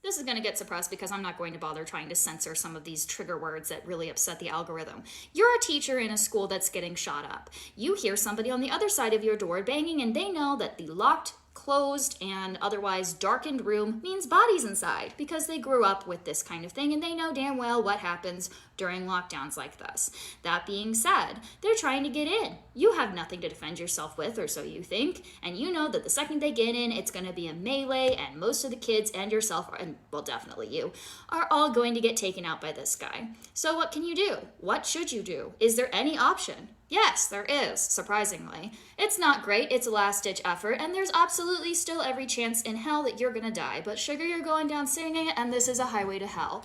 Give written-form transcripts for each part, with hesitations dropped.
This is going to get suppressed because I'm not going to bother trying to censor some of these trigger words that really upset the algorithm. You're a teacher in a school that's getting shot up. You hear somebody on the other side of your door banging, and they know that the locked, closed, and otherwise darkened room means bodies inside because they grew up with this kind of thing and they know damn well what happens during lockdowns like this. That being said, they're trying to get in. You have nothing to defend yourself with, or so you think, and you know that the second they get in, it's going to be a melee, and most of the kids and yourself, and well, definitely you, are all going to get taken out by this guy. So what can you do? What should you do? Is there any option? Yes, there is, surprisingly. It's not great, it's a last-ditch effort, and there's absolutely still every chance in hell that you're gonna die, but sugar, you're going down singing, and this is a highway to hell.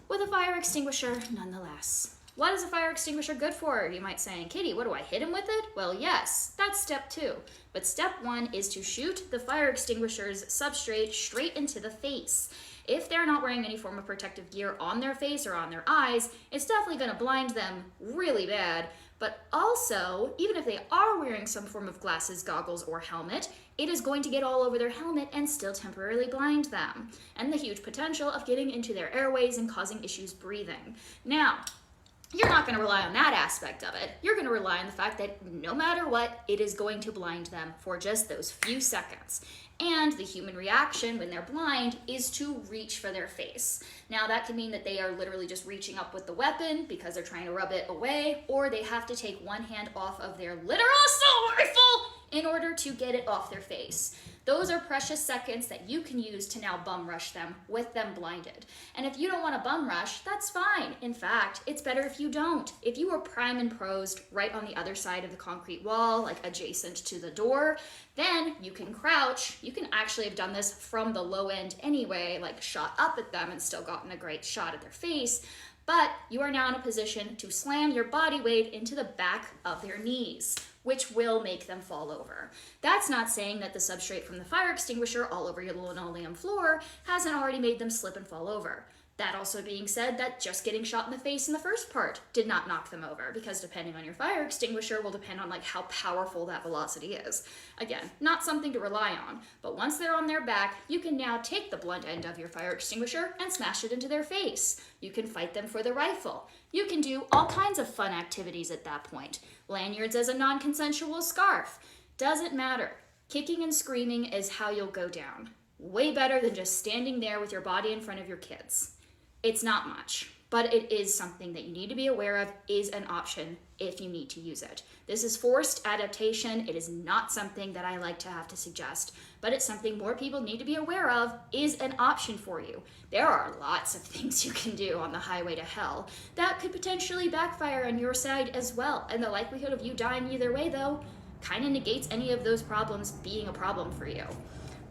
With a fire extinguisher, nonetheless. What is a fire extinguisher good for, you might say? Katie, what do I hit him with it? Well, yes, that's step 2. But step 1 is to shoot the fire extinguisher's substrate straight into the face. If they're not wearing any form of protective gear on their face or on their eyes, it's definitely gonna blind them really bad. But also, even if they are wearing some form of glasses, goggles, or helmet, it is going to get all over their helmet and still temporarily blind them. And the huge potential of getting into their airways and causing issues breathing. Now, you're not going to rely on that aspect of it. You're going to rely on the fact that no matter what, it is going to blind them for just those few seconds. And the human reaction when they're blind is to reach for their face. Now that can mean that they are literally just reaching up with the weapon because they're trying to rub it away, or they have to take one hand off of their literal assault rifle in order to get it off their face. Those are precious seconds that you can use to now bum rush them with them blinded. And if you don't want to bum rush, that's fine. In fact, it's better if you don't. If you were prime and posed right on the other side of the concrete wall, like adjacent to the door, then you can crouch. You can actually have done this from the low end anyway, like shot up at them and still gotten a great shot at their face. But you are now in a position to slam your body weight into the back of their knees, which will make them fall over. That's not saying that the substrate from the fire extinguisher all over your linoleum floor hasn't already made them slip and fall over. That also being said, that just getting shot in the face in the first part did not knock them over, because depending on your fire extinguisher will depend on like how powerful that velocity is. Again, not something to rely on, but once they're on their back, you can now take the blunt end of your fire extinguisher and smash it into their face. You can fight them for the rifle. You can do all kinds of fun activities at that point. Lanyards as a non-consensual scarf. Doesn't matter. Kicking and screaming is how you'll go down. Way better than just standing there with your body in front of your kids. It's not much, but it is something that you need to be aware of is an option if you need to use it. This is forced adaptation. It is not something that I like to have to suggest, but it's something more people need to be aware of is an option for you. There are lots of things you can do on the highway to hell that could potentially backfire on your side as well, and the likelihood of you dying either way, though, kind of negates any of those problems being a problem for you.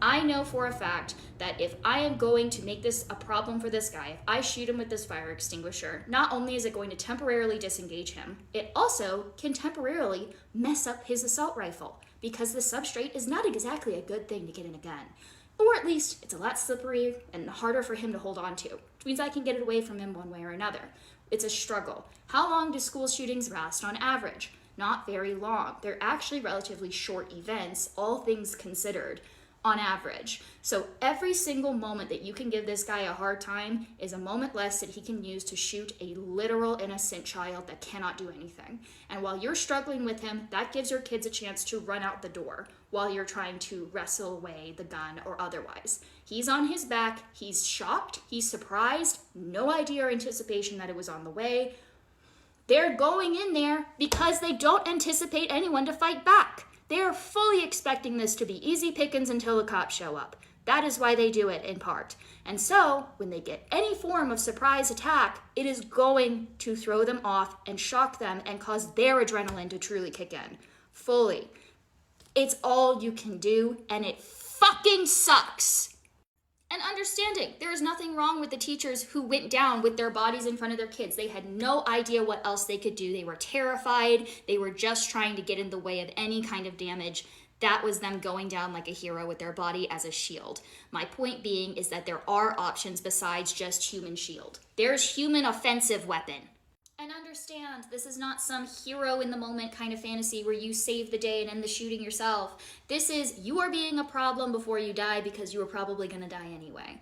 I know for a fact that if I am going to make this a problem for this guy, if I shoot him with this fire extinguisher, not only is it going to temporarily disengage him, it also can temporarily mess up his assault rifle, because the substrate is not exactly a good thing to get in a gun. Or at least it's a lot slippery and harder for him to hold on to, which means I can get it away from him one way or another. It's a struggle. How long do school shootings last on average? Not very long. They're actually relatively short events, all things considered, on average. So every single moment that you can give this guy a hard time is a moment less that he can use to shoot a literal innocent child that cannot do anything. And while you're struggling with him, that gives your kids a chance to run out the door while you're trying to wrestle away the gun or otherwise. He's on his back, he's shocked, he's surprised, no idea or anticipation that it was on the way. They're going in there because they don't anticipate anyone to fight back. They are fully expecting this to be easy pickings until the cops show up. That is why they do it, in part. And so, when they get any form of surprise attack, it is going to throw them off and shock them and cause their adrenaline to truly kick in. Fully. It's all you can do, and it fucking sucks. And understanding, there is nothing wrong with the teachers who went down with their bodies in front of their kids. They had no idea what else they could do. They were terrified. They were just trying to get in the way of any kind of damage. That was them going down like a hero with their body as a shield. My point being is that there are options besides just human shield. There's human offensive weapon. And understand, this is not some hero in the moment kind of fantasy where you save the day and end the shooting yourself. This is, you are being a problem before you die because you are probably going to die anyway.